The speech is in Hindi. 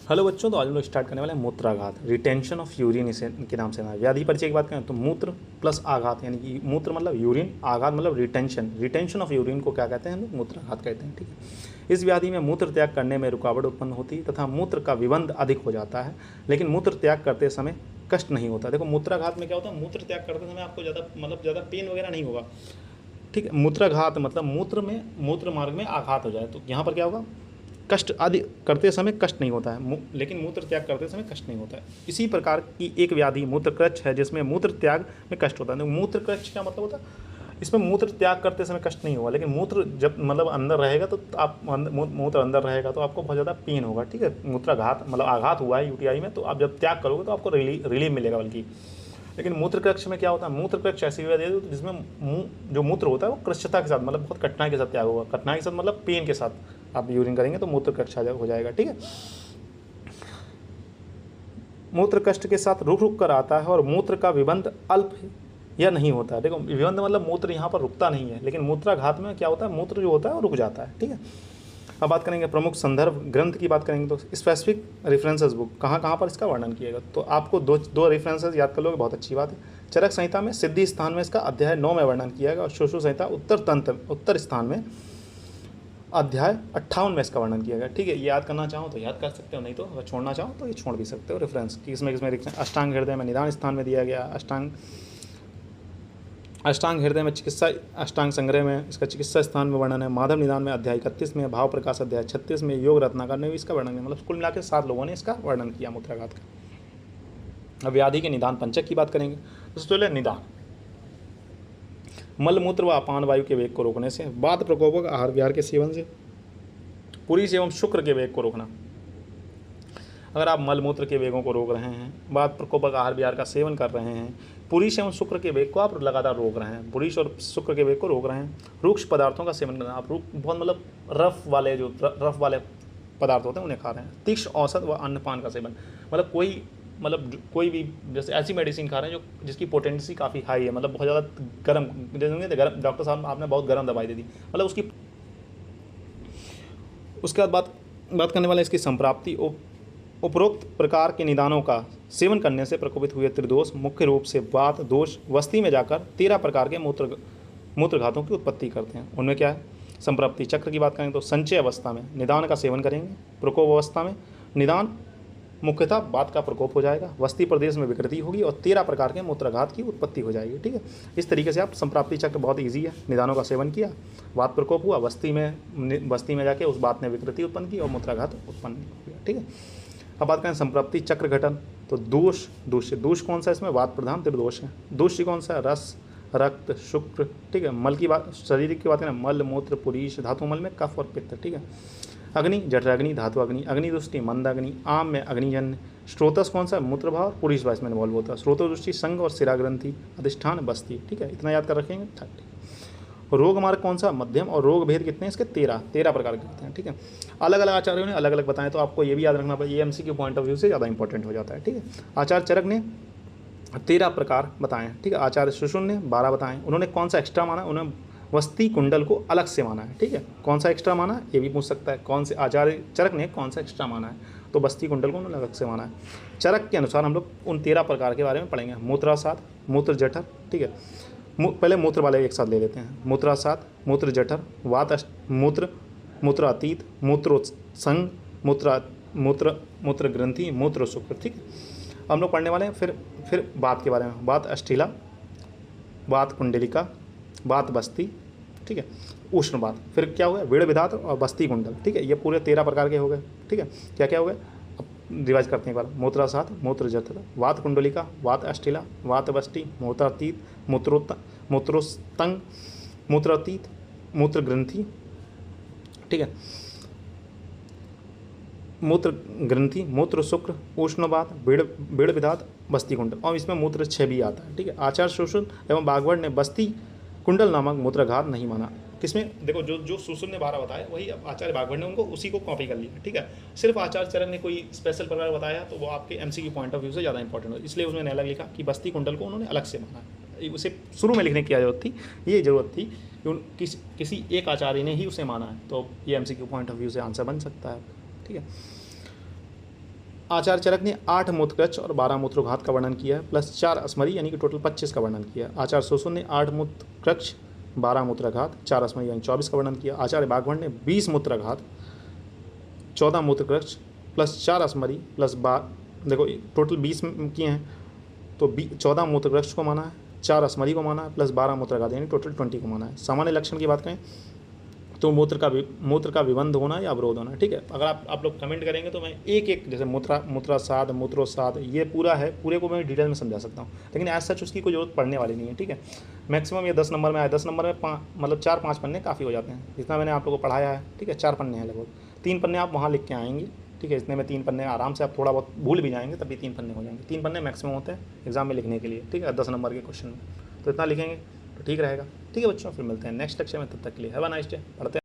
हेलो बच्चों, तो आज हम लोग स्टार्ट करने वाले हैं मूत्राघात, रिटेंशन ऑफ यूरिन इसे के नाम से ना। व्याधि परिचय की बात करें तो मूत्र प्लस आघात, यानी कि मूत्र मतलब यूरिन, आघात मतलब रिटेंशन ऑफ यूरिन को क्या कहते हैं, हम लोग मूत्राघात कहते हैं। ठीक है, इस व्याधि में मूत्र त्याग करने में रुकावट उत्पन्न होती है तथा मूत्र का विबंध अधिक हो जाता है, लेकिन मूत्र त्याग करते समय कष्ट नहीं होता। देखो मूत्राघात में क्या होता है, मूत्र त्याग करते समय आपको ज़्यादा पेन वगैरह नहीं होगा। ठीक है, मूत्राघात मतलब मूत्र मार्ग में आघात हो जाए तो यहाँ पर क्या होगा, कष्ट आदि करते समय कष्ट नहीं होता है, लेकिन मूत्र त्याग करते समय कष्ट नहीं होता है। इसी प्रकार की एक व्याधि मूत्रकृच्छ है जिसमें मूत्र त्याग में कष्ट होता है। मूत्रकृच्छ क्या मतलब होता है, इसमें मूत्र त्याग करते समय कष्ट नहीं होगा, लेकिन मूत्र जब मतलब अंदर रहेगा तो आप मूत्र अंदर रहेगा तो आपको बहुत ज़्यादा पेन होगा। ठीक है, मूत्राघात मतलब आघात हुआ है यूटीआई में, तो आप जब त्याग करोगे तो आपको रिलीफ मिलेगा बल्कि। लेकिन मूत्रकृच्छ में क्या होता है, मूत्रकृच्छ ऐसी व्याधि है जिसमें जो मूत्र होता है वो कृच्छता के साथ मतलब बहुत कठिनाई के साथ त्याग होगा। कठिनाई के साथ मतलब पेन के साथ आप यूरिन करेंगे तो मूत्रकृच्छ हो जाएगा। ठीक है, मूत्र कष्ट के साथ रुक रुक कर आता है और मूत्र का विबंध अल्प या नहीं होता है। देखो विबंध मतलब मूत्र यहाँ पर रुकता नहीं है, लेकिन मूत्राघात में क्या होता है, मूत्र जो होता है वो रुक जाता है। ठीक है, अब बात करेंगे प्रमुख संदर्भ ग्रंथ की बात करेंगे तो स्पेसिफिक रेफरेंसेस बुक कहाँ कहाँ पर इसका वर्णन किएगा, तो आपको दो रेफरेंसेस याद कर लोगे, बहुत अच्छी बात है। चरक संहिता में सिद्धि स्थान में इसका अध्याय 9 में वर्णन किया गया और शोषु संहिता उत्तर स्थान में अध्याय 58 में इसका वर्णन किया गया। ठीक है, ये याद करना चाहो तो याद कर सकते हो, नहीं तो अगर छोड़ना चाहो तो ये छोड़ भी सकते हो रेफरेंस कि इसमें अष्टांग हृदय में निदान स्थान में दिया गया, अष्टांग हृदय में चिकित्सा, अष्टांग संग्रह में इसका चिकित्सा स्थान में वर्णन है, माधव निदान में अध्याय 31 में, भाव प्रकाश अध्याय 36 में, योग रत्नाकर ने भी इसका वर्णन किया। मतलब कुल मिलाकर 7 लोगों ने इसका वर्णन किया मूत्राघात का। अब व्याधि के निदान पंचक की बात करेंगे तो सबसे पहले निदान, मलमूत्र व अपान वायु के वेग को रोकने से, वात प्रकोपक आहार विहार के सेवन से, पुरीश एवं शुक्र के वेग को रोकना। अगर आप मलमूत्र के वेगों को रोक रहे हैं, वात प्रकोपक आहार विहार का सेवन कर रहे हैं, पुरीश एवं शुक्र के वेग को आप लगातार रोक रहे हैं, पुरीश और शुक्र के वेग को रोक रहे हैं, रूक्ष पदार्थों का सेवन करना, आप बहुत मतलब रफ वाले पदार्थ होते हैं उन्हें खा रहे हैं, तीक्ष्ण औषध व अन्नपान का सेवन, मतलब कोई भी जैसे ऐसी मेडिसिन खा रहे हैं जो जिसकी पोटेंसी काफ़ी हाई है, मतलब बहुत ज़्यादा गर्म, जैसे गर्म डॉक्टर साहब आपने बहुत गर्म दवाई दे दी, मतलब उसके बाद बात करने वाले इसकी संप्राप्ति। उपरोक्त प्रकार के निदानों का सेवन करने से प्रकोपित हुए त्रिदोष मुख्य रूप से वात दोष वस्ती में जाकर 13 प्रकार के मूत्रघातों की उत्पत्ति करते हैं। उनमें क्या है, संप्राप्ति चक्र की बात करें तो संचय अवस्था में निदान का सेवन करेंगे, प्रकोप अवस्था में निदान मुख्यतः वात का प्रकोप हो जाएगा, वस्ती प्रदेश में विकृति होगी और 13 प्रकार के मूत्राघात की उत्पत्ति हो जाएगी। ठीक है, इस तरीके से आप संप्राप्ति चक्र बहुत ईजी है, निदानों का सेवन किया, वात प्रकोप हुआ, वस्ती में जाके उस बात ने विकृति उत्पन्न की और मूत्राघात उत्पन्न हो गया। ठीक है, अब बात करें संप्राप्ति चक्र घटन तो दोष कौन सा, इसमें वात प्रधान त्रिदोष है। दोष कौन सा है, रस, रक्त, शुक्र। ठीक है, मल की बात, शरीर की बात करें मल मूत्र पुरीश, धातु मल में कफ और पित्त। ठीक है, अग्नि जठराग्नि, धातु अग्नि, अग्निदुष्टि मंद अग्नि, आम में अग्निजन्य। स्रोतस कौन सा, मूत्र भाव पुरीश भाव इसमें इन्वॉल्व होता है। स्रोतदृष्टि संघ और शिराग्रंथि, अधिष्ठान बस्ती। ठीक है, इतना याद कर रखेंगे। रोग मार्ग कौन सा, मध्यम, और रोग भेद कितने इसके 13 प्रकार के होते हैं। ठीक है, अलग अलग आचार्यों ने अलग अलग बताएं, तो आपको ये भी याद रखना पड़ेगा, एएमसी के पॉइंट ऑफ व्यू से ज़्यादा इंपॉर्टेंट हो जाता है। ठीक है, आचार्य चरक ने 13 प्रकार बताएं। ठीक है, आचार्य सुषुम्न ने 12 बताएं। उन्होंने कौन सा एक्स्ट्रा माना, उन्होंने वस्ती कुंडल को अलग से माना है। ठीक है, कौन सा एक्स्ट्रा माना है ये भी पूछ सकता है, कौन से आचार्य चरक ने कौन सा एक्स्ट्रा माना है, तो बस्ती कुंडल को उन्होंने अलग से माना है। चरक के अनुसार हम लोग उन 13 प्रकार के बारे में पढ़ेंगे। मूत्रासात, मूत्र जठर। ठीक है, पहले मूत्र वाले एक साथ ले लेते हैं। मूत्रासात, मूत्र जठर, मूत्रातीत, मूत्रोत्संग, मूत्र ग्रंथि, मूत्र शुक्र। ठीक है, हम लोग पढ़ने वाले हैं फिर बात के बारे में, वात अष्टिला, वात कुंडलिका, वात बस्ती। ठीक है, उष्ण बात, फिर क्या हो गया, वेड़ विधात और बस्ती कुंडल। ठीक है, ये पूरे 13 प्रकार के हो गए। ठीक है, क्या क्या हो गए, अब रिवाइज करते हैं एक बार। मूत्रासात, मूत्र जठर, वात कुंडलिका, वात अष्टिला, वात बस्ती, मूत्रातीत, मूत्रोस्तंग, मूत्रातीत, मूत्र ग्रंथि। ठीक है, मूत्र ग्रंथि, मूत्र शुक्र, उष्णवात, बेड़ विधात, बस्ती कुंडल, और इसमें मूत्र 6 भी आता है। ठीक है, आचार्य सुषुम्न एवं बागवट ने बस्ती कुंडल नामक मूत्राघात नहीं माना। किसमें, देखो जो सुषुम्न ने 12 बताया वही आचार्य बागवट ने उनको उसी को कॉपी कर लिया। ठीक है, सिर्फ आचार्य चरक ने कोई स्पेशल प्रकार बताया तो वो आपके एमसीक्यू पॉइंट ऑफ व्यू से ज़्यादा इंपॉर्टेंट हो, इसलिए उसमें अलग लिखा कि बस्ती कुंडल को उन्होंने अलग से माना। उसे शुरू में लिखने की जरूरत थी, ये जरूरत थी कि किसी एक आचार्य ने ही उसे माना है, तो ये एमसीक्यू पॉइंट ऑफ व्यू से आंसर बन सकता है। ठीक है, आचार्य चरक ने 8 मूत्रकृच्छ और 12 मूत्रोघात का वर्णन किया है, प्लस 4 अस्मरी यानी कि टोटल 25 का वर्णन किया है। आचार्य सुश्रुत ने 8 मूत्रकृच्छ, 12 मूत्राघात, 4 अस्मरी यानी 24 का वर्णन किया। आचार्य बागभट्ट ने 20 मूत्राघात, 14 मूत्रकृच्छ, प्लस 4 अस्मरी प्लस देखो टोटल 20 किए हैं, तो 14 मूत्रकृच्छ को माना है, 4 अस्मरी को माना है, प्लस 12 मूत्राघात यानी टोटल 20 को माना है। सामान्य लक्षण की बात करें तो मूत्र का विबंध होना या अवरोध होना। ठीक है, अगर आप लोग कमेंट करेंगे तो मैं एक एक जैसे मूत्रासाद, मूत्रोसाद, ये पूरा है, पूरे को मैं डिटेल में समझा सकता हूँ, लेकिन एज सच उसकी कोई जरूरत पड़ने वाली नहीं है। ठीक है, मैक्सिमम ये 10 नंबर में आया, 10 नंबर में मतलब 4-5 पन्ने काफ़ी हो जाते हैं, जितना मैंने आप लोगों को पढ़ाया है। ठीक है, 4 पन्ने हैं लगभग, 3 पन्ने आप वहाँ लिख के आएंगे। ठीक है, इतने में 3 पन्ने आराम से आप थोड़ा बहुत भूल भी जाएंगे तब भी 3 पन्ने हो जाएंगे। 3 पन्ने मैक्सिमम होते हैं एग्जाम में लिखने के लिए। ठीक है, 10 नंबर के क्वेश्चन में, तो इतना लिखेंगे तो ठीक रहेगा। ठीक है बच्चों, फिर मिलते हैं नेक्स्ट लेक्चर में, तब तक के लिए हैव अ नाइस डे। पढ़ते हैं।